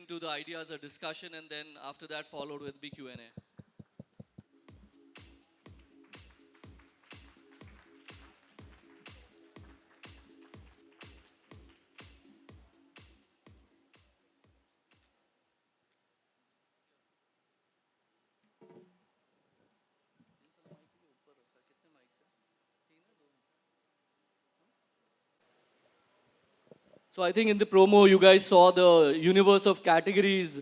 to the ideas, a discussion, and then after that followed with BQ&A. So I think in the promo, you guys saw the universe of categories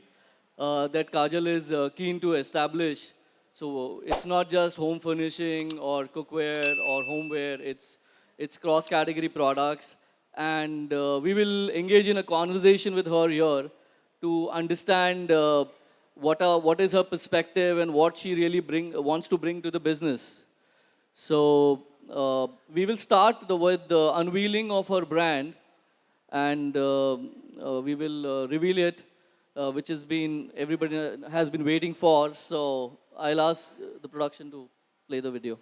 that Kajal is keen to establish. So it's not just home furnishing or cookware or homeware. It's cross-category products, and we will engage in a conversation with her here to understand what is her perspective and what she really wants to bring to the business. So we will start with the unveiling of her brand, and we will reveal it, which has been everybody has been waiting for. So I'll ask the production to play the video.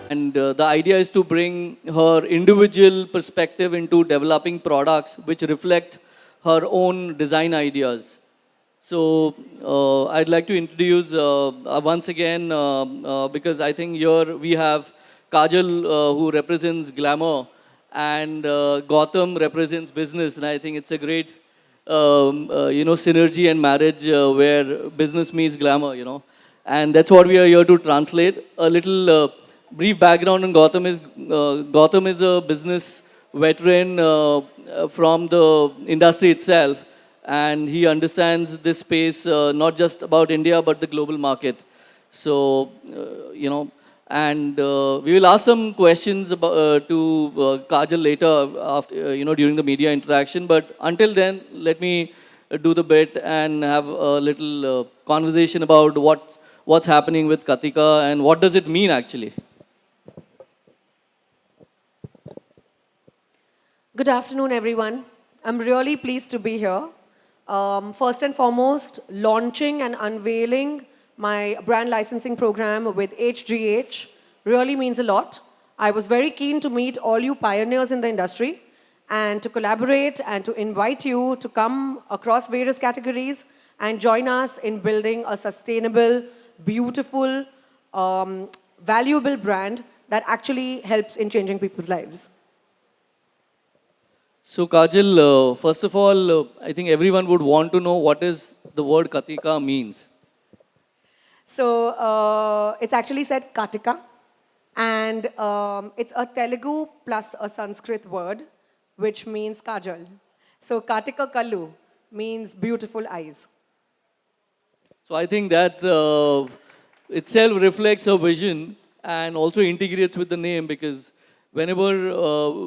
And the idea is to bring her individual perspective into developing products which reflect her own design ideas. So I'd like to introduce once again, because I think here we have Kajal, who represents glamour, and Gautam represents business. And I think it's a great, synergy and marriage where business meets glamour, And that's what we are here to translate. A little brief background on Gautam is a business veteran from the industry itself, and he understands this space not just about India but the global market. So, and we will ask some questions to Kajal later after, during the media interaction. But until then, let me do the bit and have a little conversation about what's happening with Katika and what does it mean actually. Good afternoon, everyone. I'm really pleased to be here. First and foremost, launching and unveiling my brand licensing program with HGH really means a lot. I was very keen to meet all you pioneers in the industry and to collaborate and to invite you to come across various categories and join us in building a sustainable, beautiful, valuable brand that actually helps in changing people's lives. So Kajal, first of all, I think everyone would want to know what is the word Katika means. So it's actually said Katika, and it's a Telugu plus a Sanskrit word, which means Kajal. So Katika Kallu means beautiful eyes. So I think that itself reflects her vision and also integrates with the name, because whenever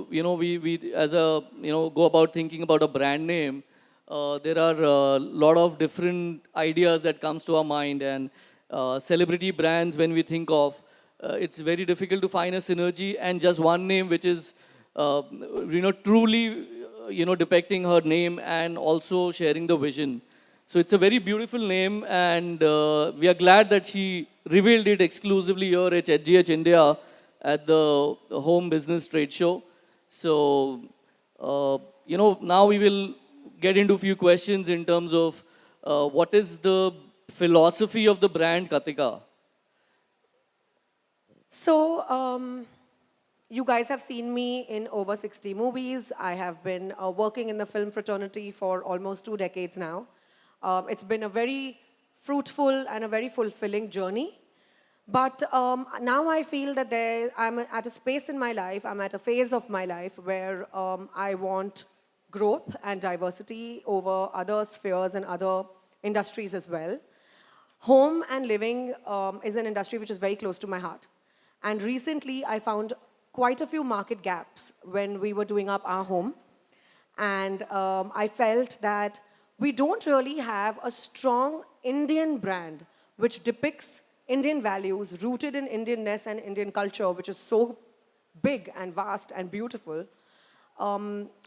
we as a go about thinking about a brand name, there are a lot of different ideas that comes to our mind, and celebrity brands, when we think of, it's very difficult to find a synergy and just one name which is truly depicting her name and also sharing the vision. So it's a very beautiful name, and we are glad that she revealed it exclusively here at HGH India at the Home Business Trade Show. So, now we will get into a few questions in terms of what is the philosophy of the brand Katika? So you guys have seen me in over 60 movies. I have been working in the film fraternity for almost 2 decades now. It's been a very fruitful and a very fulfilling journey. But now I feel that I'm at a space in my life, I'm at a phase of my life where I want growth and diversity over other spheres and other industries as well. Home and living is an industry which is very close to my heart. And recently I found quite a few market gaps when we were doing up our home. And I felt that we don't really have a strong Indian brand which depicts Indian values rooted in Indianness and Indian culture, which is so big and vast and beautiful,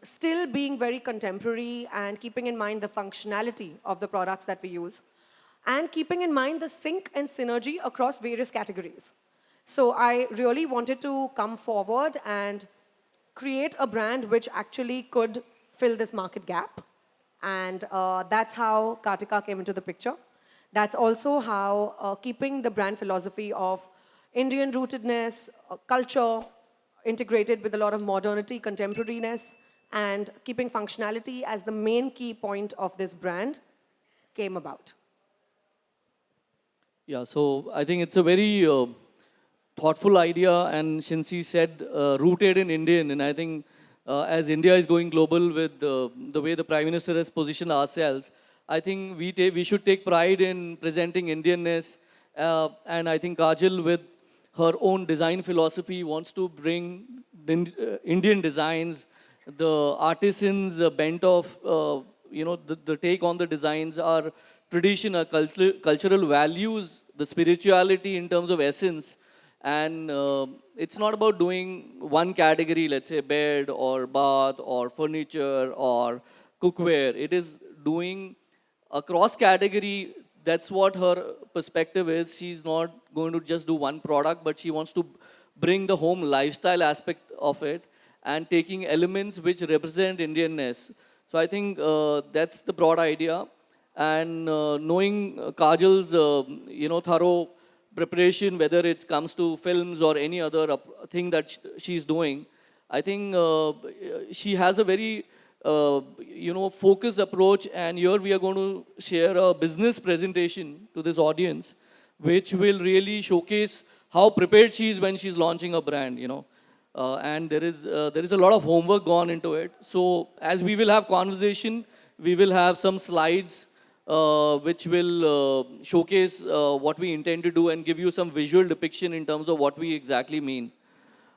still being very contemporary and keeping in mind the functionality of the products that we use, and keeping in mind the sync and synergy across various categories. So I really wanted to come forward and create a brand which actually could fill this market gap. And that's how Kartika came into the picture. That's also how keeping the brand philosophy of Indian rootedness, culture, integrated with a lot of modernity, contemporariness, and keeping functionality as the main key point of this brand came about. Yeah, so I think it's a very thoughtful idea, and since he said rooted in Indian, and I think as India is going global with the way the Prime Minister has positioned ourselves, I think we should take pride in presenting Indianness, and I think Kajal with her own design philosophy wants to bring Indian designs, the artisans' bent of the take on the designs, our tradition, our cultural values, the spirituality in terms of essence. And it's not about doing one category, let's say bed or bath or furniture or cookware. It is doing across category. That's what her perspective is. She's not going to just do one product, but she wants to bring the home lifestyle aspect of it and taking elements which represent Indianness. So I think that's the broad idea. And knowing Kajal's thorough preparation, whether it comes to films or any other thing that she's doing, I think she has a very focused approach. And here we are going to share a business presentation to this audience, which will really showcase how prepared she is when she's launching a brand. And there is a lot of homework gone into it. So as we will have conversation, we will have some slides which will showcase what we intend to do and give you some visual depiction in terms of what we exactly mean.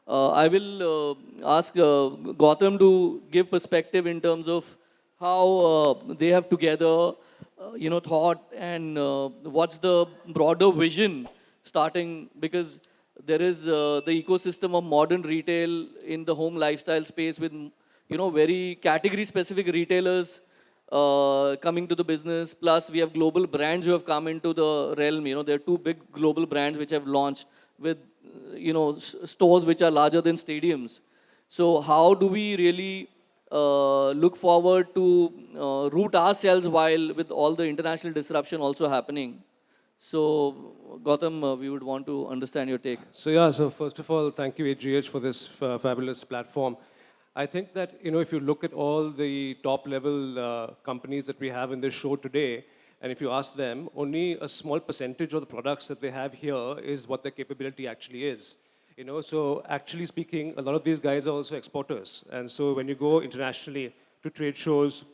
I will ask Gautam to give perspective in terms of how they have together, thought, and what's the broader vision starting, because there is the ecosystem of modern retail in the home lifestyle space with very category specific retailers coming to the business. Plus, we have global brands who have come into the realm. There are two big global brands which have launched with, stores which are larger than stadiums. So, how do we really look forward to root ourselves while with all the international disruption also happening? So, Gautam, we would want to understand your take. So first of all, thank you, AGH, for this fabulous platform. I think that, if you look at all the top level companies that we have in this show today, and if you ask them, only a small percentage of the products that they have here is what their capability actually is. So actually speaking, a lot of these guys are also exporters. And so when you go internationally to trade shows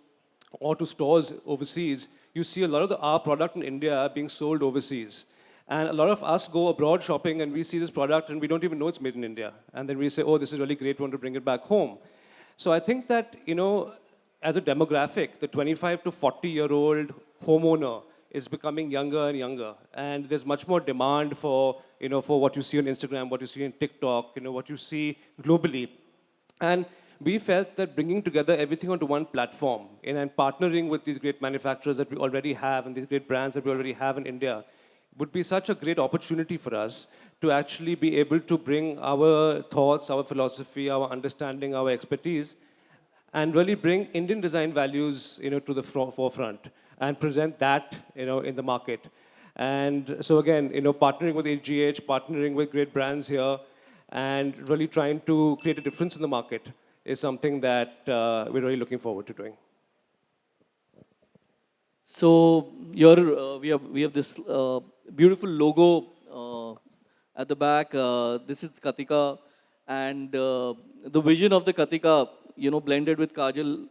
or to stores overseas, you see a lot of our product in India being sold overseas. And a lot of us go abroad shopping and we see this product and we don't even know it's made in India. And then we say, oh, this is really great, we want to bring it back home. So I think that, as a demographic, the 25 to 40-year-old homeowner is becoming younger and younger. And there's much more demand for, for what you see on Instagram, what you see on TikTok, what you see globally. And we felt that bringing together everything onto one platform and partnering with these great manufacturers that we already have and these great brands that we already have in India would be such a great opportunity for us to actually be able to bring our thoughts, our philosophy, our understanding, our expertise, and really bring Indian design values, to the forefront and present that, in the market. And so again, partnering with AGH, partnering with great brands here, and really trying to create a difference in the market is something that we're really looking forward to doing. So here we have this beautiful logo at the back. This is Katika, and the vision of the Katika, blended with Kajal,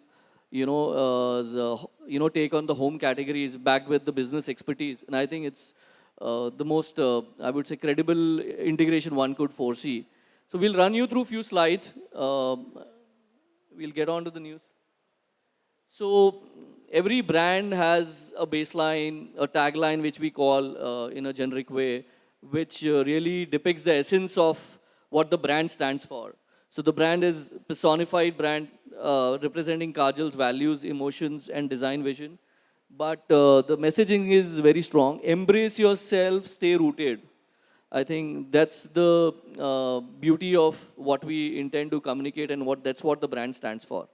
take on the home categories backed with the business expertise. And I think it's the most, I would say, credible integration one could foresee. So we'll run you through a few slides. We'll get on to the news. So every brand has a baseline, a tagline, which we call in a generic way, which really depicts the essence of what the brand stands for. So the brand is personified brand representing Kajal's values, emotions, and design vision. But the messaging is very strong. Embrace yourself, stay rooted. I think that's the beauty of what we intend to communicate, and that's what the brand stands for.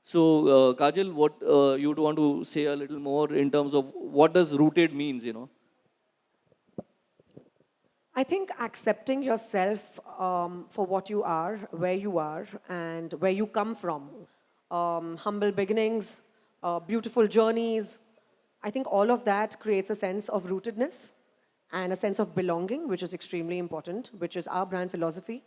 So, Kajal, what you'd want to say a little more in terms of what does rooted means, you know? I think accepting yourself for what you are, and where you come from, humble beginnings, beautiful journeys, I think all of that creates a sense of rootedness and a sense of belonging, which is extremely important, which is our brand philosophy.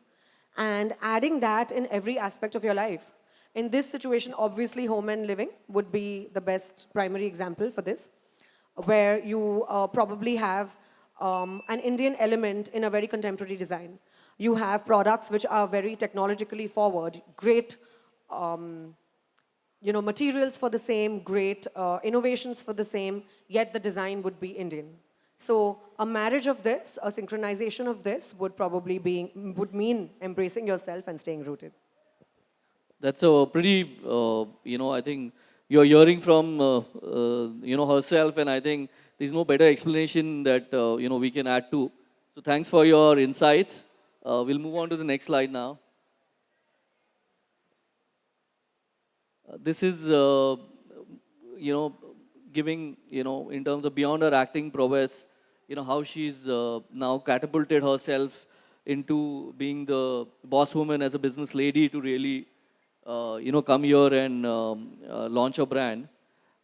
And adding that in every aspect of your life. In this situation, obviously, home and living would be the best primary example for this, where you probably have an Indian element in a very contemporary design. You have products which are very technologically forward, great materials for the same, great innovations for the same, yet the design would be Indian. So a marriage of this, a synchronization of this would mean embracing yourself and staying rooted. That's a pretty, I think you're hearing from, herself, and I think there's no better explanation that, we can add to. So thanks for your insights. We'll move on to the next slide now. This is, giving, in terms of beyond her acting prowess, how she's now catapulted herself into being the boss woman as a business lady to really come here and launch a brand.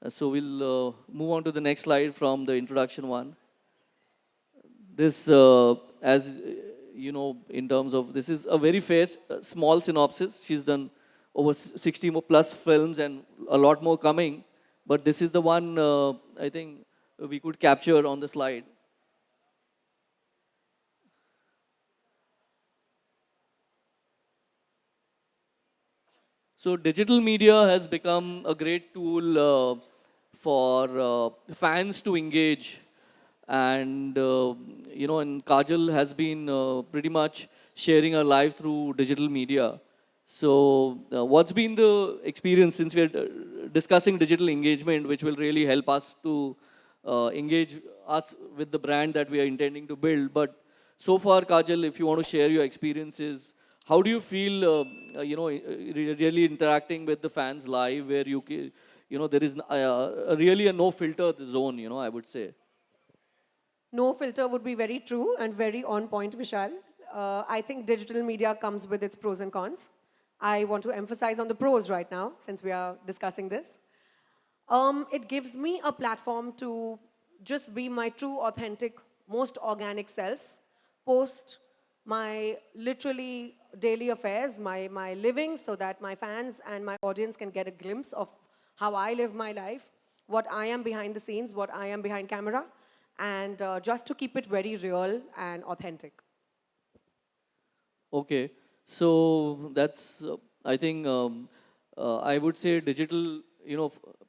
So we'll move on to the next slide from the introduction one. This, as you know, in terms of, this is a very small synopsis. She's done over 60 more plus films and a lot more coming. But this is the one I think we could capture on the slide. So digital media has become a great tool for fans to engage, and and Kajal has been pretty much sharing her life through digital media. So, what's been the experience since we're discussing digital engagement, which will really help us to engage us with the brand that we are intending to build? But so far, Kajal, if you want to share your experiences, how do you feel, really interacting with the fans live, where there is really a no filter zone, I would say. No filter would be very true and very on point, Vishal. I think digital media comes with its pros and cons. I want to emphasize on the pros right now, since we are discussing this. It gives me a platform to just be my true, authentic, most organic self, post my literally daily affairs, my living, so that my fans and my audience can get a glimpse of how I live my life, what I am behind the scenes, what I am behind camera, and just to keep it very real and authentic. Okay, so that's, I think, I would say digital,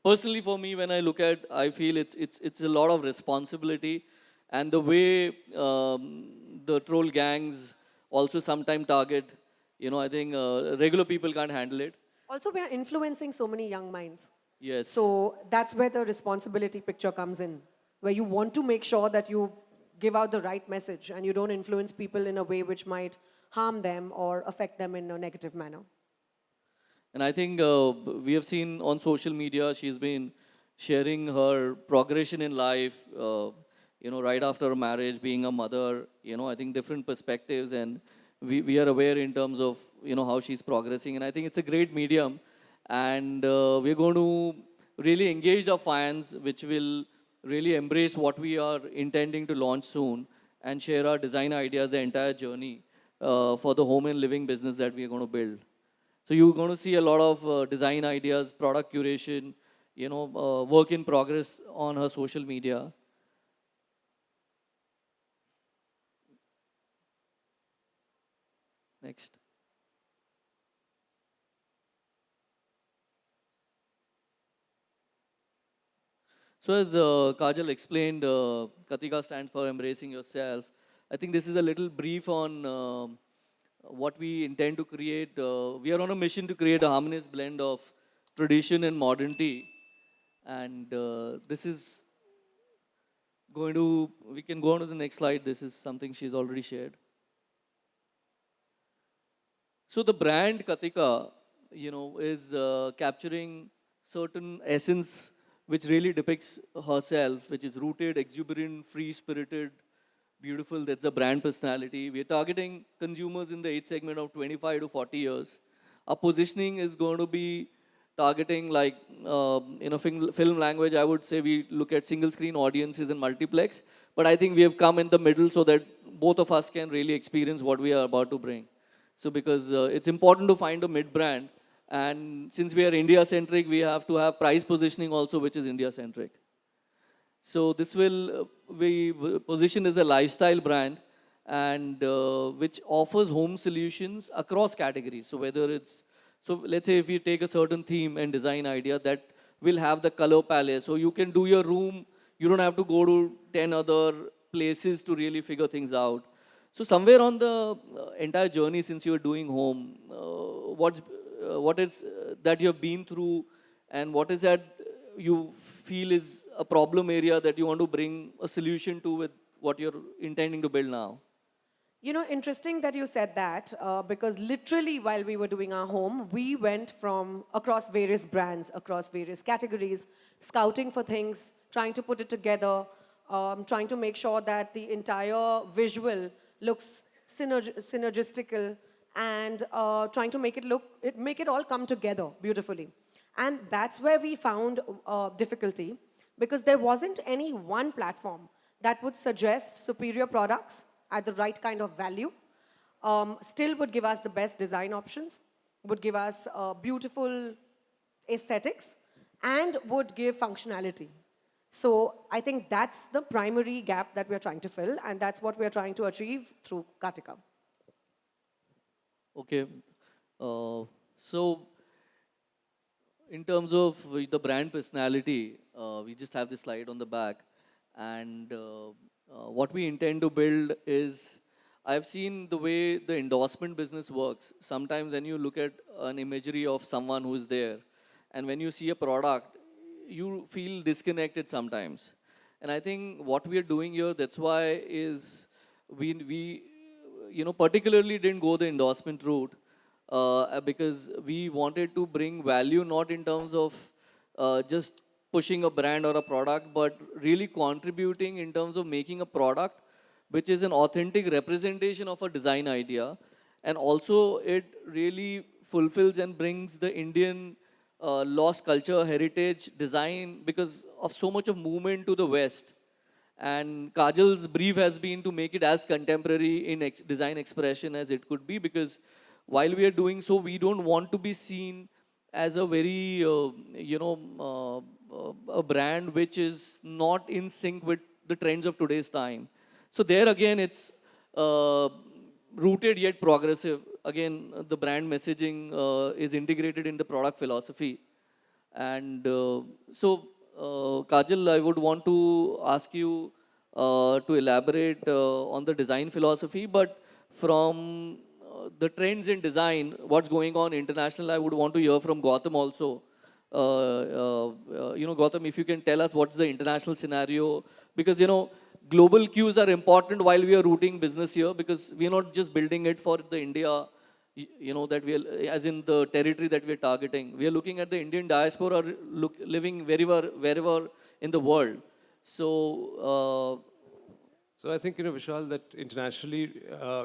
personally for me, when I look at, I feel it's a lot of responsibility, and the way the troll gangs also sometimes target, I think regular people can't handle it. Also, we are influencing so many young minds. Yes. So that's where the responsibility picture comes in, where you want to make sure that you give out the right message and you don't influence people in a way which might harm them or affect them in a negative manner. And I think we have seen on social media, she's been sharing her progression in life, right after marriage, being a mother, I think different perspectives, and we are aware in terms of, how she's progressing. And I think it's a great medium. And we're going to really engage our fans, which will really embrace what we are intending to launch soon and share our design ideas, the entire journey for the home and living business that we are going to build. So you're going to see a lot of design ideas, product curation, work in progress on her social media. Next. So as Kajal explained, Katika stands for embracing yourself. I think this is a little brief on what we intend to create, we are on a mission to create a harmonious blend of tradition and modernity. And this is going to, we can go on to the next slide. This is something she's already shared. So the brand Katika, is capturing certain essence which really depicts herself, which is rooted, exuberant, free-spirited, beautiful. That's the brand personality. We are targeting consumers in the age segment of 25 to 40 years. Our positioning is going to be targeting, like, in a film language, I would say we look at single screen audiences and multiplex. But I think we have come in the middle so that both of us can really experience what we are about to bring. So because it's important to find a mid brand, and since we are India centric, we have to have price positioning also, which is India centric. So this will be positioned as a lifestyle brand, and which offers home solutions across categories. So whether it's, so let's say if you take a certain theme and design idea that will have the color palette, so you can do your room, you don't have to go to 10 other places to really figure things out. So somewhere on the entire journey since you are doing home, what is that you have been through, and what is that you feel is a problem area that you want to bring a solution to with what you're intending to build now? Interesting that you said that because literally while we were doing our home, we went from across various brands, across various categories, scouting for things, trying to put it together, trying to make sure that the entire visual looks synergistical, and trying to make it all come together beautifully. And that's where we found difficulty, because there wasn't any one platform that would suggest superior products at the right kind of value, still would give us the best design options, would give us beautiful aesthetics, and would give functionality. So I think that's the primary gap that we're trying to fill, and that's what we're trying to achieve through Katika. Okay. So in terms of the brand personality, we just have this slide on the back. And what we intend to build is, I've seen the way the endorsement business works. Sometimes when you look at an imagery of someone who is there, and when you see a product, you feel disconnected sometimes. And I think what we are doing here, that's why is we particularly didn't go the endorsement route, because we wanted to bring value not in terms of just pushing a brand or a product, but really contributing in terms of making a product which is an authentic representation of a design idea. And also it really fulfills and brings the Indian lost culture, heritage, design, because of so much of movement to the West. And Kajal's brief has been to make it as contemporary in design expression as it could be, because while we are doing so, we don't want to be seen as a very, a brand which is not in sync with the trends of today's time. So there again, it's rooted yet progressive. Again, the brand messaging is integrated in the product philosophy. And Kajal, I would want to ask you to elaborate on the design philosophy, but from the trends in design, what's going on international, I would want to hear from Gautam also. Gautam, if you can tell us what's the international scenario, because, global cues are important while we are rooting business here, because we are not just building it for the India, that we are, as in the territory that we are targeting. We are looking at the Indian diaspora living wherever in the world. So, So I think, Vishal, that internationally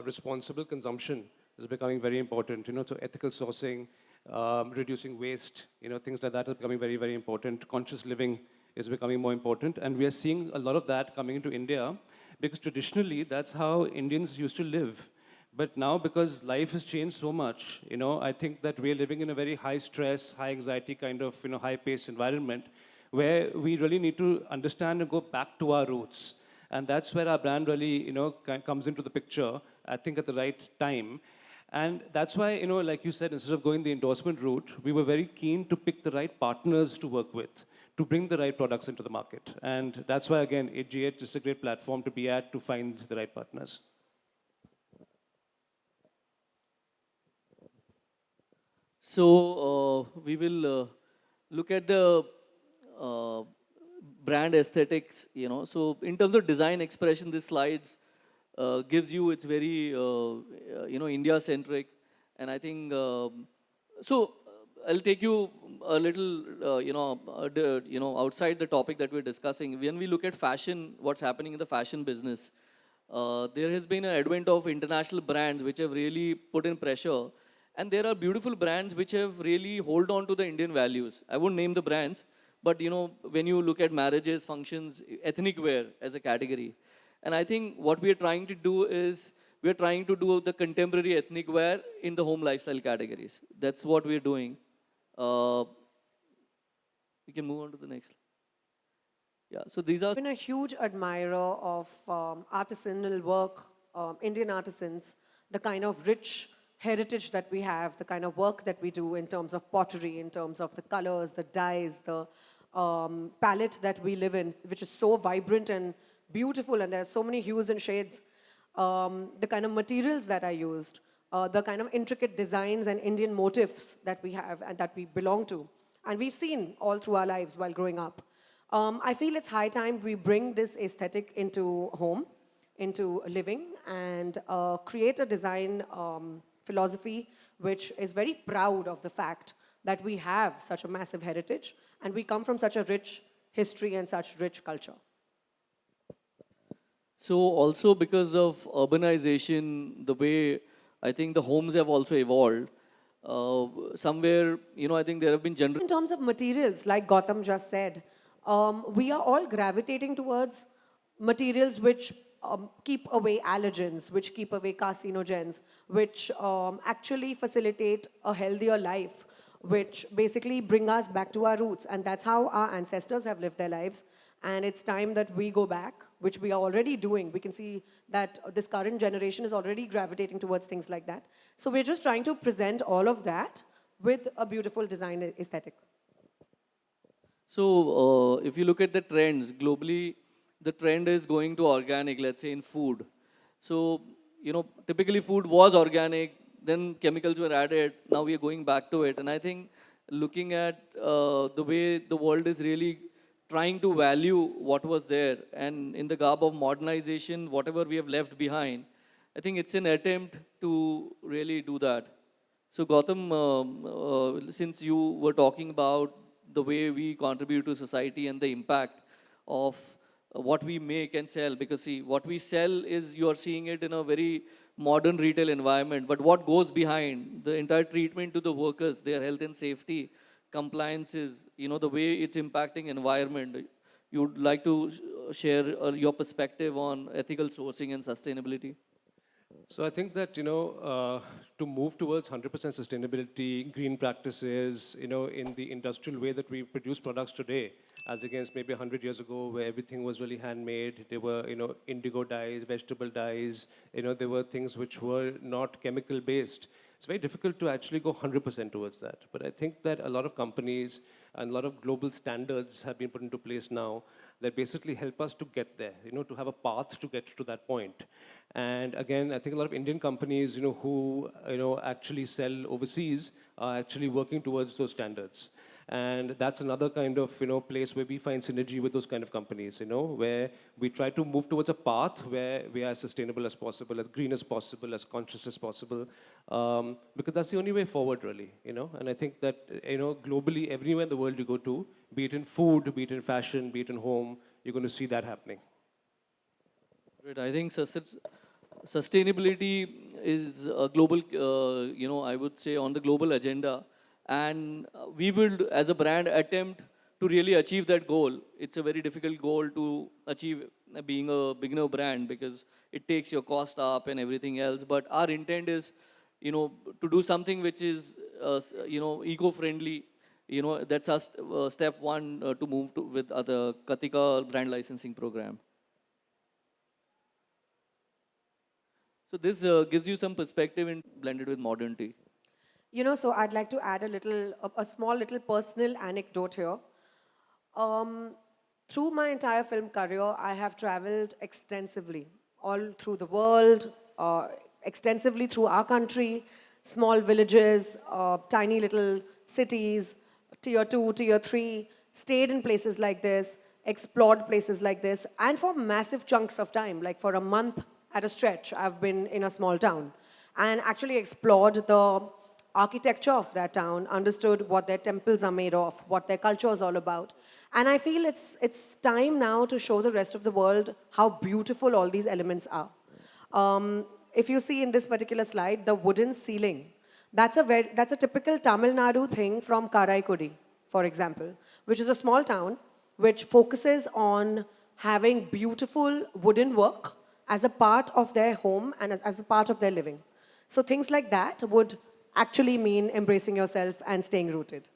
responsible consumption is becoming very important. So ethical sourcing, reducing waste, things like that are becoming very, very important. Conscious living is becoming more important. And we are seeing a lot of that coming into India, because traditionally that's how Indians used to live. But now, because life has changed so much, I think that we're living in a very high stress, high anxiety kind of, high paced environment, where we really need to understand and go back to our roots. And that's where our brand really, comes into the picture, I think at the right time. And that's why, like you said, instead of going the endorsement route, we were very keen to pick the right partners to work with, to bring the right products into the market. And that's why, again, GH is a great platform to be at, to find the right partners. So we will look at the uh, brand aesthetics, you know. So in terms of design expression, this slides gives you, it's very, you know, India centric. And I think, so I'll take you a little, you know, outside the topic that we're discussing. When we look at fashion, what's happening in the fashion business, there has been an advent of international brands which have really put in pressure. And there are beautiful brands which have really hold on to the Indian values. I won't name the brands, but you know, when you look at marriages, functions, ethnic wear as a category. And I think what we are trying to do is we are trying to do the contemporary ethnic wear in the home lifestyle categories. That's what we're doing. Uh, we can move on to the next. Yeah, so these are I've been a huge admirer of artisanal work, Indian artisans, the kind of rich heritage that we have, the kind of work that we do in terms of pottery, in terms of the colors, the dyes, the palette that we live in, which is so vibrant and beautiful, and there's so many hues and shades. The kind of materials that are used, the kind of intricate designs and Indian motifs that we have and that we belong to. And we've seen all through our lives while growing up. I feel it's high time we bring this aesthetic into home, into living, and create a design philosophy which is very proud of the fact that we have such a massive heritage and we come from such a rich history and such rich culture. so also because of urbanization, the way I think the homes have also evolved. Somewhere, you know, I think there have been In terms of materials, like Gautam just said, we are all gravitating towards materials which keep away allergens, which keep away carcinogens, which actually facilitate a healthier life, which basically bring us back to our roots. And that's how our ancestors have lived their lives. And it's time that we go back, which we are already doing. We can see that this current generation is already gravitating towards things like that. So we're just trying to present all of that with a beautiful design aesthetic. So, if you look at the trends globally, the trend is going to organic, let's say in food. So, you know, typically food was organic, then chemicals were added, now we are going back to it. And I think looking at the way the world is really trying to value what was there, and in the garb of modernization, whatever we have left behind, I think it's an attempt to really do that. So Gautam, since you were talking about the way we contribute to society and the impact of what we make and sell, because see, what we sell is you are seeing it in a very modern retail environment, but what goes behind the entire treatment to the workers, their health and safety, compliances, you know, the way it's impacting environment. You would like to share your perspective on ethical sourcing and sustainability? So I think that, to move towards 100% sustainability, green practices, in the industrial way that we produce products today, as against maybe 100 years ago where everything was really handmade. There were, indigo dyes, vegetable dyes, there were things which were not chemical based. It's very difficult to actually go 100% towards that. But I think that a lot of companies and a lot of global standards have been put into place now that basically help us to get there, to have a path to get to that point. And again, I think a lot of Indian companies, who, actually sell overseas are actually working towards those standards. And that's another kind of, place where we find synergy with those kind of companies, where we try to move towards a path where we are as sustainable as possible, as green as possible, as conscious as possible, because that's the only way forward, really, And I think that, globally, everywhere in the world you go to, be it in food, be it in fashion, be it in home, you're going to see that happening. Right. I think sustainability is a global, I would say on the global agenda. And we will, as a brand, attempt to really achieve that goal. It's a very difficult goal to achieve being a beginner brand because it takes your cost up and everything else. But our intent is, to do something which is, eco-friendly. That's our step one to move to with other Katika brand licensing program. So this gives you some perspective in blended with modernity. So I'd like to add a small little personal anecdote here. Through my entire film career, I have traveled extensively, all through the world, extensively through our country, small villages, tiny little cities, tier 2, tier 3, stayed in places like this, explored places like this, and for massive chunks of time, like for a month at a stretch, I've been in a small town and actually explored the architecture of that town, understood what their temples are made of, what their culture is all about. And I feel it's time now to show the rest of the world how beautiful all these elements are. If you see in this particular slide, the wooden ceiling, that's a typical Tamil Nadu thing from Karaikudi, for example, which is a small town which focuses on having beautiful wooden work as a part of their home and as a part of their living. So things like that would actually mean embracing yourself and staying rooted.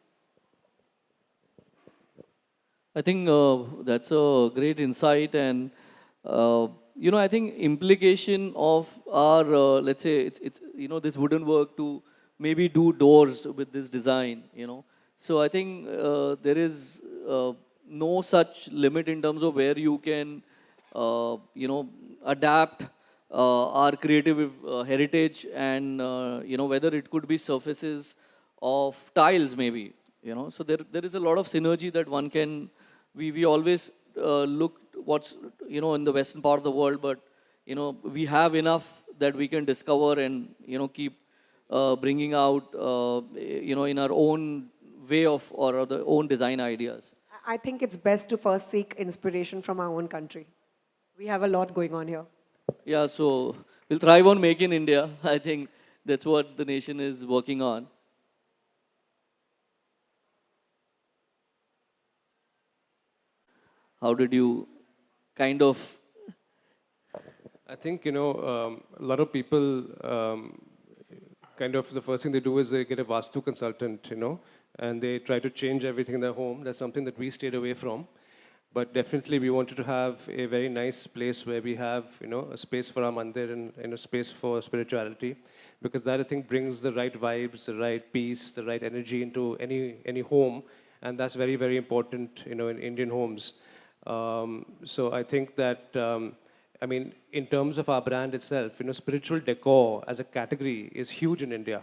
I think that's a great insight, and I think implication of our, let's say, it's this wooden work to maybe do doors with this design. So I think there is no such limit in terms of where you can, adapt our creative heritage, and whether it could be surfaces of tiles, maybe. So there is a lot of synergy that one can. We always look what's in the western part of the world, but we have enough that we can discover and keep bringing out in our own way of or the own design ideas. I think it's best to first seek inspiration from our own country. We have a lot going on here. Yeah, so we'll thrive on Make in India. I think that's what the nation is working on. How did you kind of? I think, a lot of people kind of the first thing they do is they get a Vastu consultant, and they try to change everything in their home. That's something that we stayed away from. But definitely we wanted to have a very nice place where we have, a space for our mandir and a space for spirituality, because that I think brings the right vibes, the right peace, the right energy into any home, and that's very, very important, in Indian homes. So I think that, in terms of our brand itself, spiritual decor as a category is huge in India.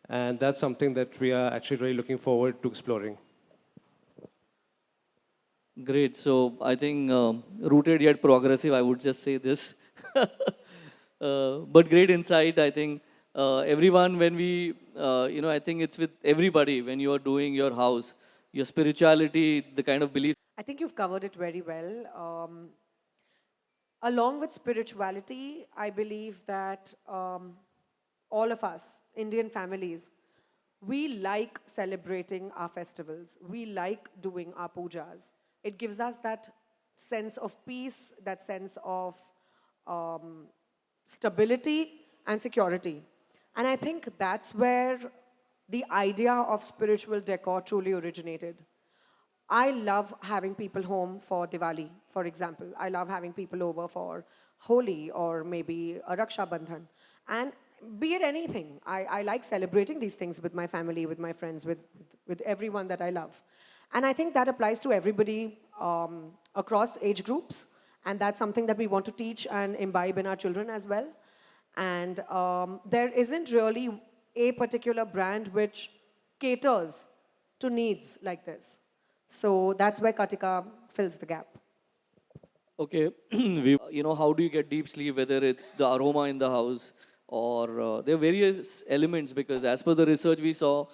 And that's something that we are actually really looking forward to exploring. Great. So I think rooted yet progressive, I would just say this. But great insight. I think everyone, when we, I think it's with everybody when you are doing your house, your spirituality, the kind of belief. I think you've covered it very well. Along with spirituality, I believe that all of us, Indian families, we like celebrating our festivals. We like doing our pujas. It gives us that sense of peace, that sense of stability and security. And I think that's where the idea of spiritual decor truly originated. I love having people home for Diwali, for example. I love having people over for Holi or maybe a Raksha Bandhan. And be it anything, I like celebrating these things with my family, with my friends, with everyone that I love. And I think that applies to everybody across age groups. And that's something that we want to teach and imbibe in our children as well. And there isn't really a particular brand which caters to needs like this. So that's where Katika fills the gap. Okay, how do you get deep sleep, whether it's the aroma in the house or there are various elements, because as per the research we saw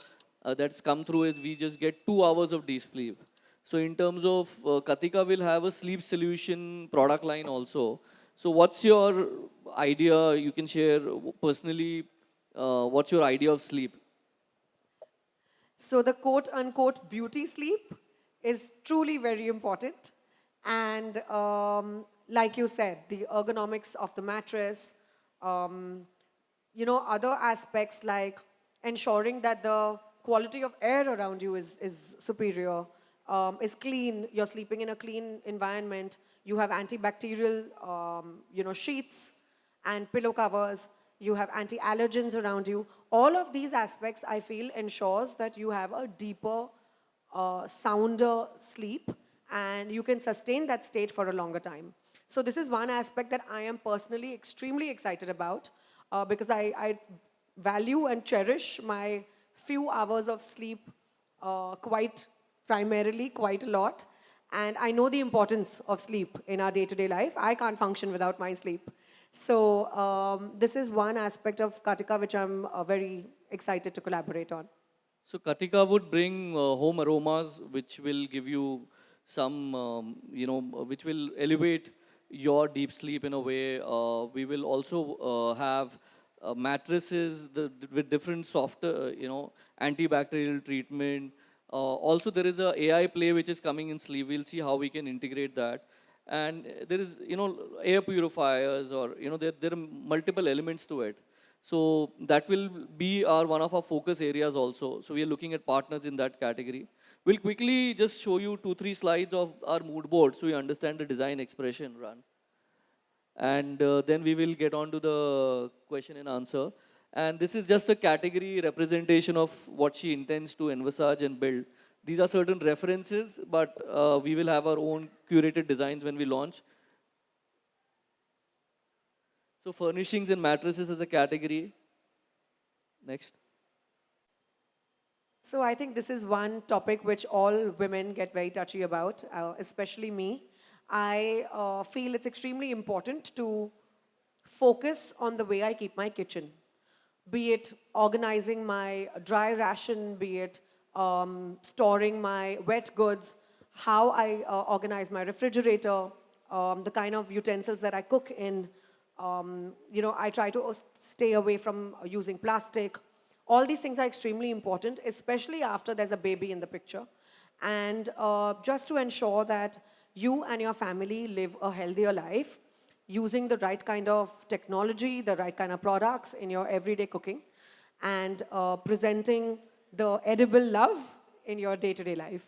that's come through is we just get 2 hours of deep sleep. So in terms of Katika will have a sleep solution product line also. So what's your idea? You can share personally, what's your idea of sleep? So the quote unquote beauty sleep is truly very important. And like you said, the ergonomics of the mattress, other aspects like ensuring that the quality of air around you is superior, is clean, you're sleeping in a clean environment, you have antibacterial, sheets and pillow covers, you have anti-allergens around you. All of these aspects, I feel, ensures that you have a deeper, sounder sleep, and you can sustain that state for a longer time. So this is one aspect that I am personally extremely excited about, because I value and cherish my few hours of sleep quite primarily, quite a lot. And I know the importance of sleep in our day-to-day life. I can't function without my sleep. So this is one aspect of Katika which I'm very excited to collaborate on. So Katika would bring home aromas which will give you some, which will elevate your deep sleep in a way. We will also have mattresses with different soft, antibacterial treatment. Also, there is a AI play which is coming in sleep. We'll see how we can integrate that. And there is, air purifiers or, there are multiple elements to it. So that will be one of our focus areas also. So we are looking at partners in that category. We'll quickly just show you 2-3 slides of our mood board so you understand the design expression run. And then we will get on to the question and answer. And this is just a category representation of what she intends to envisage and build. These are certain references, but we will have our own curated designs when we launch. So furnishings and mattresses as a category. Next. So I think this is one topic which all women get very touchy about, especially me. I feel it's extremely important to focus on the way I keep my kitchen, be it organizing my dry ration, be it storing my wet goods, how I organize my refrigerator, the kind of utensils that I cook in. I try to stay away from using plastic. All these things are extremely important, especially after there's a baby in the picture. And just to ensure that you and your family live a healthier life using the right kind of technology, the right kind of products in your everyday cooking, and presenting the edible love in your day-to-day life.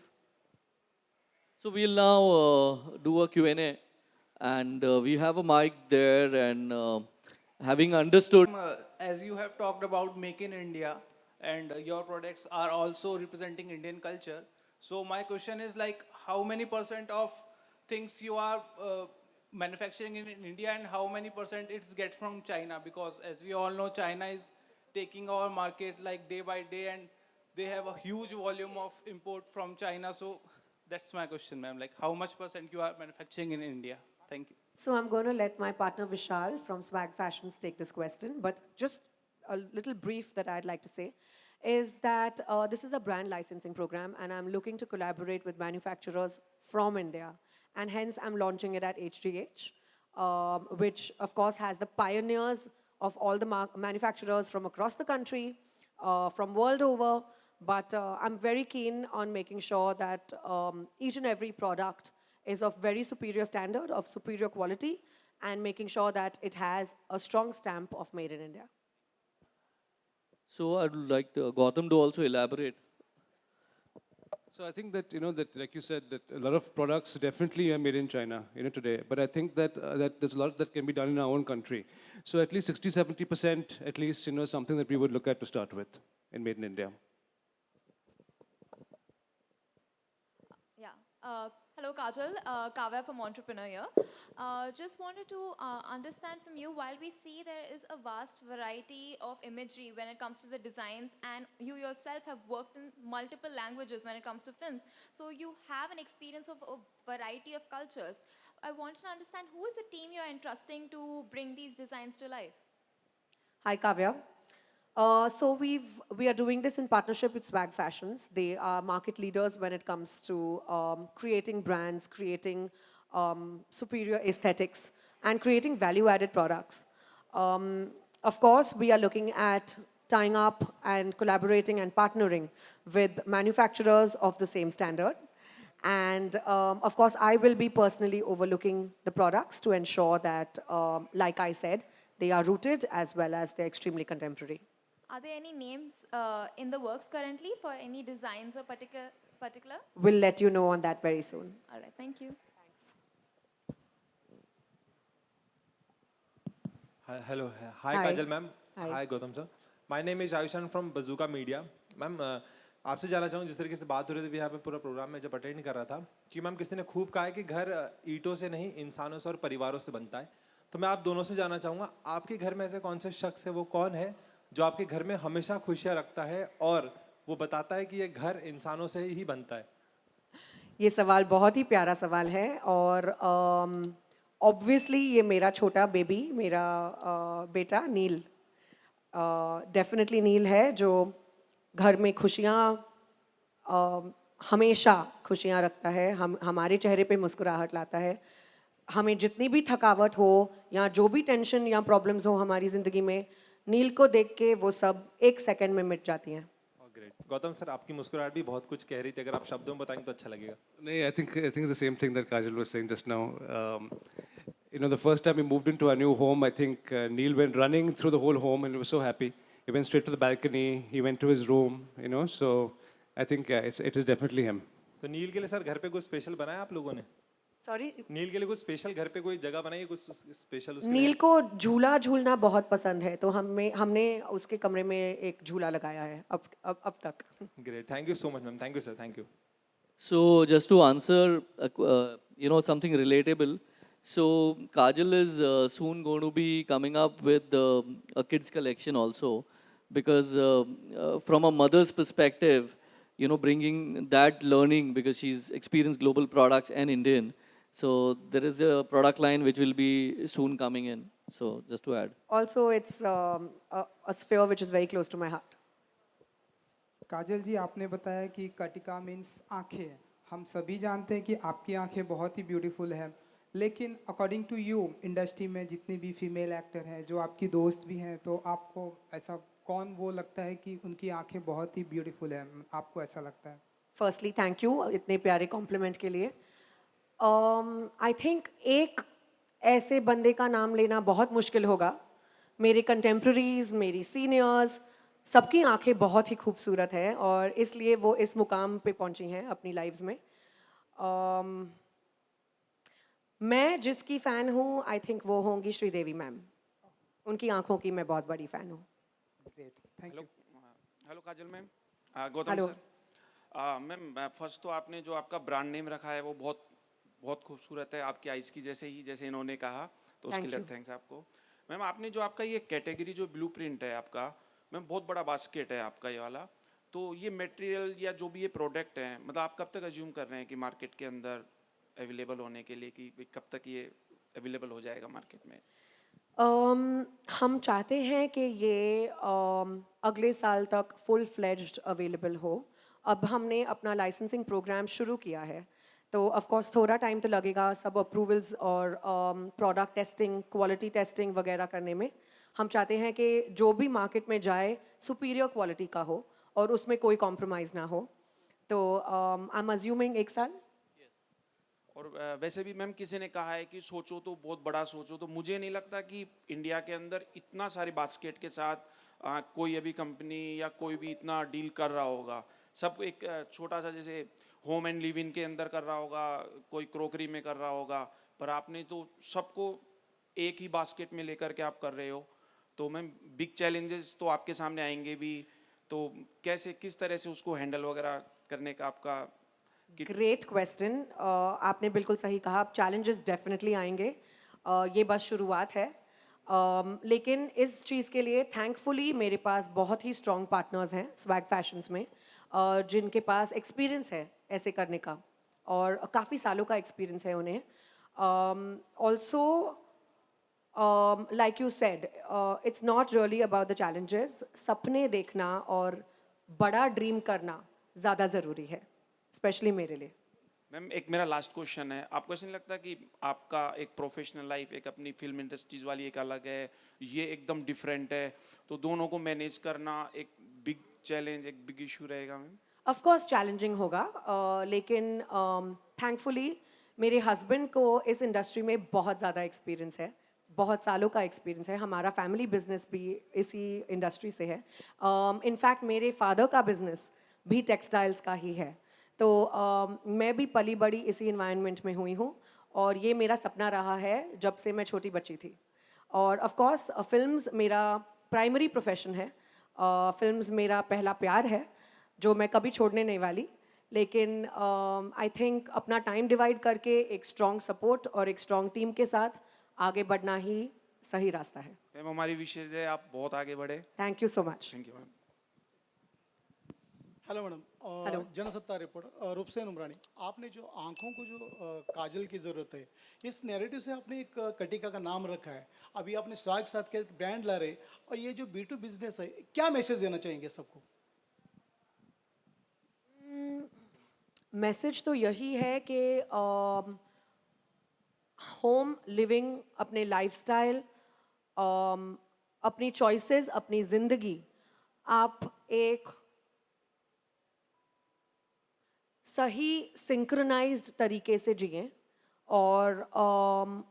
So we'll now do a Q&A. And we have a mic there, and having understood. As you have talked about Make in India, and your products are also representing Indian culture. So my question is like, how many % of things you are manufacturing in India, and how many % it's get from China? Because as we all know, China is taking our market like day by day, and they have a huge volume of import from China. So that's my question, ma'am. Like, how much % you are manufacturing in India? Thank you. So I'm going to let my partner Vishal from Swag Fashions take this question, but just a little brief that I'd like to say is that this is a brand licensing program, and I'm looking to collaborate with manufacturers from India, and hence I'm launching it at HGH, which of course has the pioneers of all the manufacturers from across the country, from world over, but I'm very keen on making sure that each and every product is of very superior standard, of superior quality, and making sure that it has a strong stamp of made in India. So I'd like Gautam to also elaborate. So I think that, that like you said, that a lot of products definitely are made in China, today. But I think that, that there's a lot that can be done in our own country. So at least 60-70% at least, something that we would look at to start with in Made in India. Yeah. Hello, Kajal. Kavya from Entrepreneur here. Just wanted to understand from you, while we see there is a vast variety of imagery when it comes to the designs, and you yourself have worked in multiple languages when it comes to films, so you have an experience of a variety of cultures. I wanted to understand who is the team you are entrusting to bring these designs to life? Hi, Kavya. So we are doing this in partnership with Swag Fashions. They are market leaders when it comes to creating brands, creating superior aesthetics, and creating value-added products. Of course, we are looking at tying up and collaborating and partnering with manufacturers of the same standard. And of course, I will be personally overlooking the products to ensure that, like I said, they are rooted as well as they're extremely contemporary. Are there any names in the works currently for any designs or particular? We'll let you know on that very soon. All right, thank you. Hi, hello. Hi, Hi. Kajal ma'am. Hi. Hi, Gautam sir. My name is Ayushan from Bazooka Media. Ma'am आपसे जानना चाहूँ जिस तरीके से बात हो रही थी यहाँ पे पूरा प्रोग्राम में जब अटेंड कर रहा था कि मैम किसी ने खूब कहा है कि घर ईंटों से नहीं इंसानों से और परिवारों से बनता है तो मैं आप दोनों से जानना चाहूँगा आपके घर में ऐसे कौन से शख्स है वो कौन है जो आपके घर में हमेशा खुशियाँ रखता है और वो बताता है कि ये घर इंसानों से ही बनता है? ये सवाल बहुत ही प्यारा सवाल है और ऑब्वियसली ये मेरा छोटा बेबी, मेरा बेटा नील, डेफिनेटली नील है जो घर में खुशियाँ, हमेशा खुशियाँ रखता है, हमारे चेहरे पे मुस्कुराहट लाता है। हमें जितनी भी थकावट हो या जो भी टेंशन या प्रॉब्लम्स हो हमारी ज़िंदगी में, नील को देख के वो सब एक सेकंड में मिट जाती हैं। ग्रेट। गौतम सर, आपकी मुस्कुराहट भी बहुत कुछ कह रही थी, अगर आप शब्दों में बताएंगे तो अच्छा लगेगा। No, I think the same thing that Kajal was saying just now. The first time we moved into our new home, I think Neil went running through the whole home and he was so happy. He went straight to the balcony. He went to his room. So I think it is definitely him. तो नील के लिए sir घर पे कुछ special बनाया आप लोगों ने? सॉरी, नील के लिए कुछ स्पेशल घर पे कोई जगह बनाई है, कुछ स्पेशल उसके नील को झूला झूलना बहुत पसंद है, तो हमने उसके कमरे में एक झूला लगाया है अब तक। Great, thank you so much ma'am, thank you sir, thank you. So just to answer, something relatable. So Kajal is soon going to be coming up with a kids collection also, because from a mother's perspective, bringing that learning, because she's experienced global products and Indian. So there is a product line which will be soon coming in. So just to add. Also, it's a sphere which is very close to my heart. काजल जी, आपने बताया कि कटिका means आँखें। हम सभी जानते हैं कि आपकी आँखें बहुत ही ब्यूटीफुल हैं, लेकिन अकॉर्डिंग टू यू इंडस्ट्री में जितनी भी फीमेल एक्टर हैं जो आपकी दोस्त भी हैं, तो आपको ऐसा कौन वो लगता है कि उनकी आँखें बहुत ही ब्यूटीफुल हैं, आपको ऐसा लगता है? फर्स्टली थैंक यू इतने प्यारे कॉम्प्लीमेंट के लिए। आई थिंक एक ऐसे बंदे का नाम लेना बहुत मुश्किल होगा। मेरे कंटेम्प्रेरीज, मेरी सीनियर्स, सबकी आंखें बहुत ही खूबसूरत हैं और इसलिए वो इस मुकाम पे पहुंची हैं अपनी लाइफ्स में। मैं जिसकी फ़ैन हूँ, आई थिंक वो होंगी श्रीदेवी मैम। उनकी आंखों की मैं बहुत बड़ी फ़ैन हूँ। Great, thank you. Hello Kajal ma'am, Gautam hello. Sir. Ma'am, first तो आपने जो आपका ब्रांड नेम रखा है वो बहुत बहुत खूबसूरत है, आपकी आइज़ की जैसे इन्होंने कहा, तो उसके Thank लिए you. थैंक्स आपको। मैम, आपने जो आपका ये कैटेगरी जो ब्लूप्रिंट है आपका, मैम बहुत बड़ा बास्केट है आपका ये वाला, तो ये मटेरियल या जो भी ये प्रोडक्ट है, मतलब आप कब तक अज्यूम कर रहे हैं कि मार्केट के अंदर अवेलेबल होने के लिए, कि भाई कब तक ये अवेलेबल हो जाएगा मार्केट में? हम चाहते हैं कि ये अगले साल तक फुल फ्लेज्ड अवेलेबल हो। अब हमने अपना लाइसेंसिंग प्रोग्राम शुरू किया है, तो ऑफ कोर्स थोड़ा टाइम तो लगेगा सब अप्रूवल्स और प्रोडक्ट टेस्टिंग, क्वालिटी टेस्टिंग वगैरह करने में। हम चाहते हैं कि जो भी मार्केट में जाए सुपीरियर क्वालिटी का हो और उसमें कोई कॉम्प्रोमाइज़ ना हो। तो आई एम अज्यूमिंग 1 साल। और वैसे भी मैम किसी ने कहा है कि सोचो तो बहुत बड़ा सोचो, तो मुझे नहीं लगता कि इंडिया के अंदर इतना सारे बास्केट के साथ कोई अभी कंपनी या कोई भी इतना डील कर रहा होगा। सब एक छोटा सा जैसे होम एंड लिव इन के अंदर कर रहा होगा, कोई क्रोकरी में कर रहा होगा, पर आपने तो सबको एक ही बास्केट में लेकर के आप कर रहे हो। तो मैम बिग चैलेंजेस तो आपके सामने आएंगे भी, तो कैसे किस तरह से उसको हैंडल वगैरह करने का आपका ग्रेट क्वेश्चन। आपने बिल्कुल सही कहा, अब चैलेंजेस डेफिनेटली आएंगे। ये बस शुरुआत है। लेकिन इस चीज़ के लिए थैंकफुली मेरे पास बहुत ही स्ट्रॉन्ग पार्टनर्स हैं स्वैग फैशंस में, जिनके पास एक्सपीरियंस है ऐसे करने का और काफ़ी सालों का एक्सपीरियंस है उन्हें। Also like you said, it's not really about the challenges. सपने देखना और बड़ा ड्रीम करना ज़्यादा ज़रूरी है, स्पेशली मेरे लिए। मैम एक मेरा लास्ट क्वेश्चन है, आपको ऐसा नहीं लगता कि आपका एक प्रोफेशनल लाइफ, एक अपनी फिल्म इंडस्ट्रीज वाली एक अलग है, ये एकदम डिफरेंट है, तो दोनों को मैनेज करना एक बिग चैलेंज, एक बिग इशू रहेगा मैम? ऑफ कोर्स चैलेंजिंग होगा, लेकिन थैंकफुली मेरे हस्बैंड को इस इंडस्ट्री में बहुत ज़्यादा एक्सपीरियंस है, बहुत सालों का एक्सपीरियंस है। हमारा फैमिली बिजनेस भी इसी इंडस्ट्री से है। इनफैक्ट मेरे फादर का बिजनेस भी टेक्सटाइल्स का ही है। तो मैं भी पली बड़ी इसी इन्वायरमेंट में हुई हूँ और ये मेरा सपना रहा है जब से मैं छोटी बच्ची थी। और ऑफ कोर्स फिल्म्स मेरा प्राइमरी प्रोफेशन है, फिल्म्स मेरा पहला प्यार है जो मैं कभी छोड़ने नहीं वाली। लेकिन आई थिंक अपना टाइम डिवाइड करके एक स्ट्रॉन्ग सपोर्ट और एक स्ट्रॉन्ग टीम के साथ आगे बढ़ना ही सही रास्ता है. मैम हमारी विशेष है आप बहुत आगे बढ़े. Thank you so much. Thank you ma'am. Hello madam hello. Jansatta reporter Roopsen Umrani. आपने जो आंखों को जो काजल की ज़रूरत है, इस नैरेटिव से आपने एक कटिका का नाम रखा है. अभी आपने स्वाग के साथ के ब्रांड ला रहे, और ये जो B2 बिजनेस है, क्या मैसेज देना चाहेंगे सबको? मैसेज तो यही है कि होम लिविंग, अपने लाइफस्टाइल, अपनी चॉइसेस, अपनी ज़िंदगी आप एक सही सिंक्रोनाइज्ड तरीके से जिएं और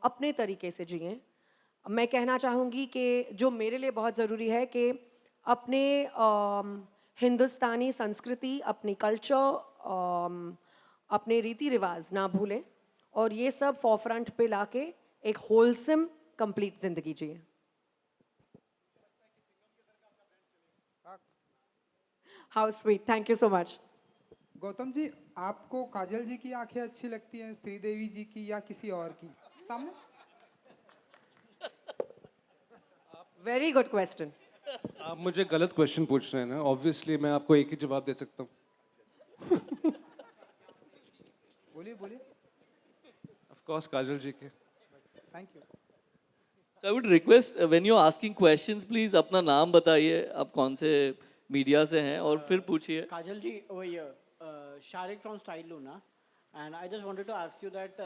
अपने तरीके से जिएं. मैं कहना चाहूँगी कि जो मेरे लिए बहुत ज़रूरी है कि अपने हिंदुस्तानी संस्कृति, अपनी कल्चर, अपने रीति रिवाज ना भूलें और ये सब फॉरफ्रंट पे लाके एक होलसम कंप्लीट ज़िंदगी जिएं. How sweet, thank you so much. Gautam ji, आपको काजल जी की आंखें अच्छी लगती हैं, श्रीदेवी जी की या किसी और की? सामने. Very good question. आप मुझे गलत क्वेश्चन पूछ रहे हैं ना. ऑब्वियसली मैं आपको एक ही जवाब दे सकता हूँ. बोलिए बोलिए. ऑफ कोर्स काजल जी के. Thank you. So I would request when you're asking questions, please अपना नाम बताइए, आप कौन से मीडिया से हैं और फिर पूछिए. Kajal ji, over here, Sharik from Style Luna, and I just wanted to ask you that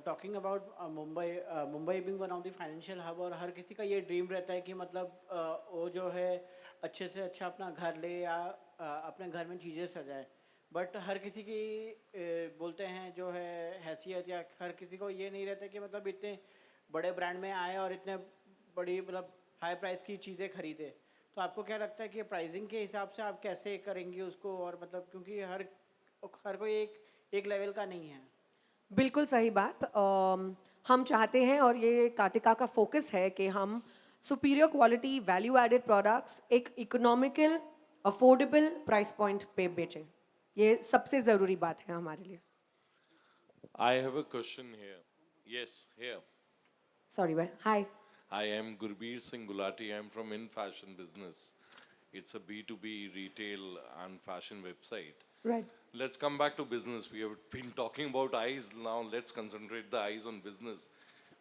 talking about Mumbai being one of the financial hub, और हर किसी का ये ड्रीम रहता है कि मतलब वो जो है अच्छे से अच्छा अपना घर ले या अपने घर में चीज़ें सजाए, बट हर किसी की बोलते हैं जो है हैसियत, या हर किसी को ये नहीं रहता कि मतलब इतने बड़े ब्रांड में आए और इतने बड़ी मतलब हाई प्राइस की चीज़ें खरीदे. तो आपको क्या लगता है कि प्राइसिंग के हिसाब से आप कैसे करेंगे उसको, और मतलब क्योंकि हर कोई एक लेवल का नहीं है. बिल्कुल सही बात. हम चाहते हैं और ये काटिका का फोकस है कि हम superior quality value added products एक इकोनॉमिकल अफोर्डेबल प्राइस पॉइंट पे बेचें. ये सबसे ज़रूरी बात है हमारे लिए. I have a question here. Yes, here. Sorry भाई. हाय. I am Gurbir Singh Gulati. I am from In Fashion Business. It's a B2B retail and fashion website. Right. Let's come back to business. We have been talking about eyes. Now let's concentrate the eyes on business.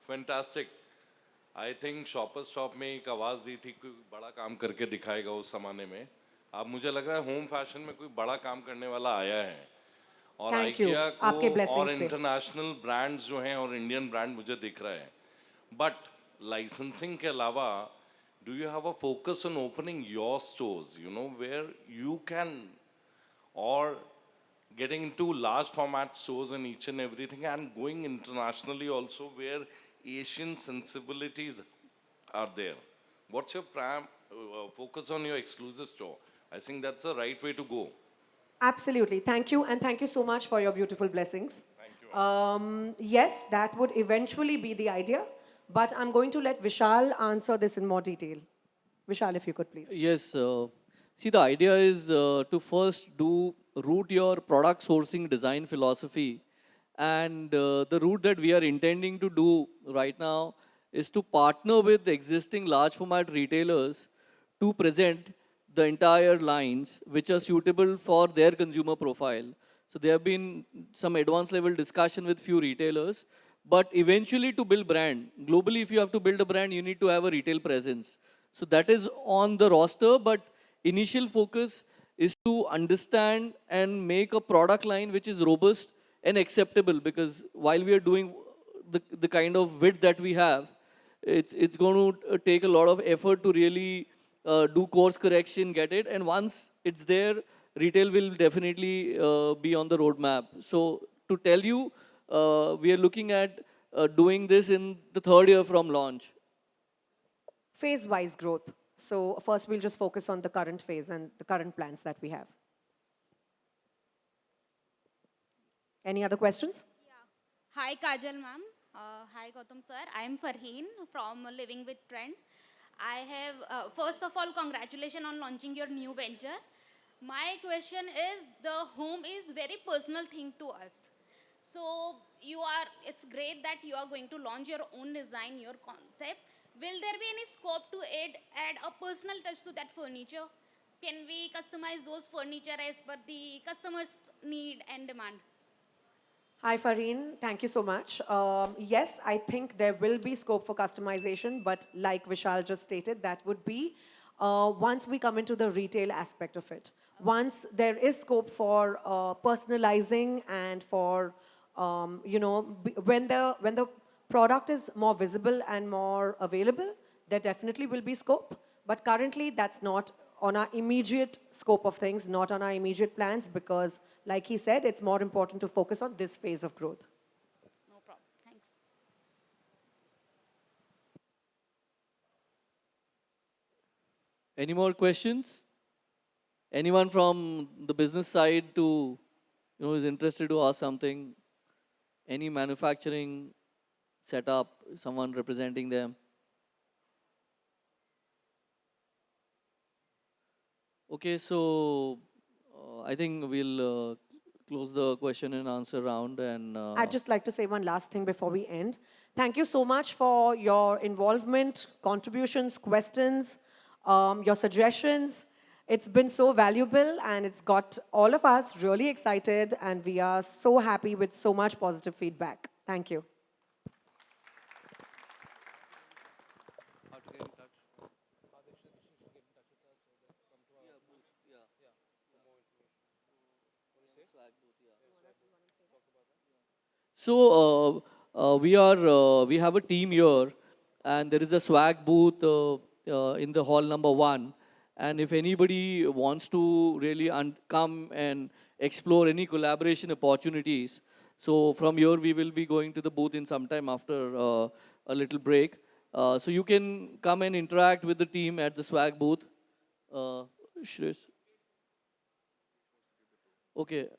Fantastic. I think Shoppers Stop में एक आवाज़ दी थी कोई बड़ा काम करके दिखाएगा उस ज़माने में. अब मुझे लग रहा है होम फैशन में कोई बड़ा काम करने वाला आया है. और Thank you. IKEA आपके को blessings और से. इंटरनेशनल ब्रांड्स जो हैं और इंडियन ब्रांड मुझे दिख रहा है. बट लाइसेंसिंग के अलावा do you have a focus on opening your stores, you know, where you can, or getting into large format stores and each and everything, and going internationally also where Asian sensibilities are there? What's your focus on your exclusive store? I think that's the right way to go. Absolutely. Thank you, and thank you so much for your beautiful blessings. Thank you. Yes, that would eventually be the idea, but I'm going to let Vishal answer this in more detail. Vishal, if you could please. Yes. See, the idea is to first root your product sourcing design philosophy. And the route that we are intending to do right now is to partner with existing large format retailers to present the entire lines which are suitable for their consumer profile. So there have been some advanced level discussion with few retailers, but eventually to build brand, globally if you have to build a brand, you need to have a retail presence. So that is on the roster, but initial focus is to understand and make a product line which is robust and acceptable, because while we are doing the kind of width that we have, it's going to take a lot of effort to really do course correction, get it, and once it's there, retail will definitely be on the roadmap. So to tell you, we are looking at doing this in the third year from launch. Phase-wise growth. So first we'll just focus on the current phase and the current plans that we have. Any other questions? Hi Kajal ma'am. Hi Gautam sir. I am Farheen from Living with Trend. I have, first of all, congratulations on launching your new venture. My question is, the home is very personal thing to us. So it's great that you are going to launch your own design, your concept. will there be any scope to add a personal touch to that furniture? Can we customize those furniture as per the customer's need and demand? Hi, Fareen. Thank you so much. Yes, I think there will be scope for customization, but like Vishal just stated, that would be once we come into the retail aspect of it. Once there is scope for personalizing and for, when the product is more visible and more available, there definitely will be scope. But currently, that's not on our immediate scope of things, not on our immediate plans, because, like he said, it's more important to focus on this phase of growth. No problem. Thanks. Any more questions? Anyone from the business side to, is interested to ask something? Any manufacturing setup, someone representing them? Okay, so I think we'll close the question and answer round. And I'd just like to say one last thing before we end. Thank you so much for your involvement, contributions, questions, your suggestions. It's been so valuable and it's got all of us really excited, and we are so happy with so much positive feedback. Thank you. So we have a team here, and there is a swag booth in the hall number 1. And if anybody wants to really come and explore any collaboration opportunities, so from here we will be going to the booth in some time after a little break. So you can come and interact with the team at the swag booth. Shreys. Okay.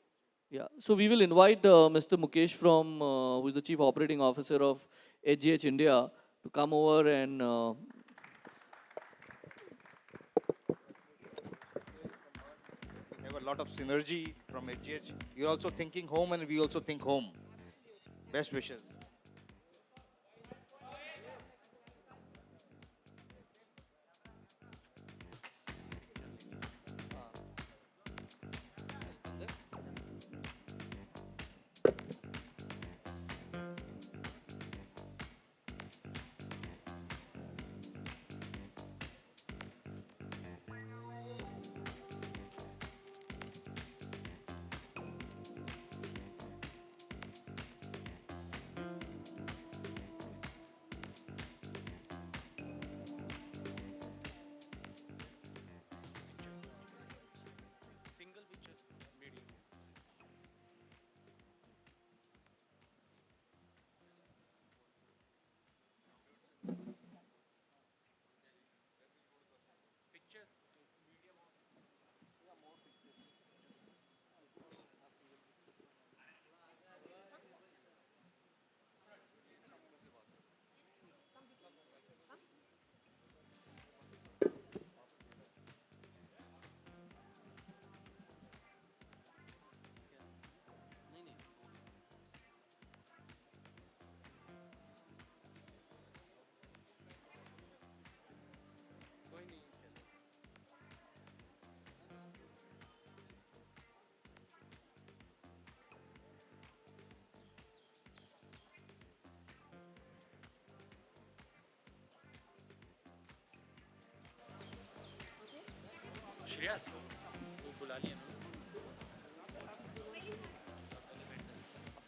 Yeah, so we will invite Mr. Mukesh from, who is the Chief Operating Officer of HGH India, to come over and We have a lot of synergy from HGH. You're also thinking home, and we also think home. Best wishes.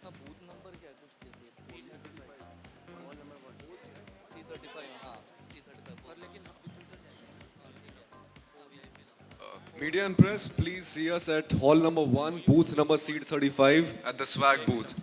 अपना booth number क्या है कुछ C35 हाँ C35 पर लेकिन Media and press, please see us at hall number 1, booth number seat 35 at the swag booth.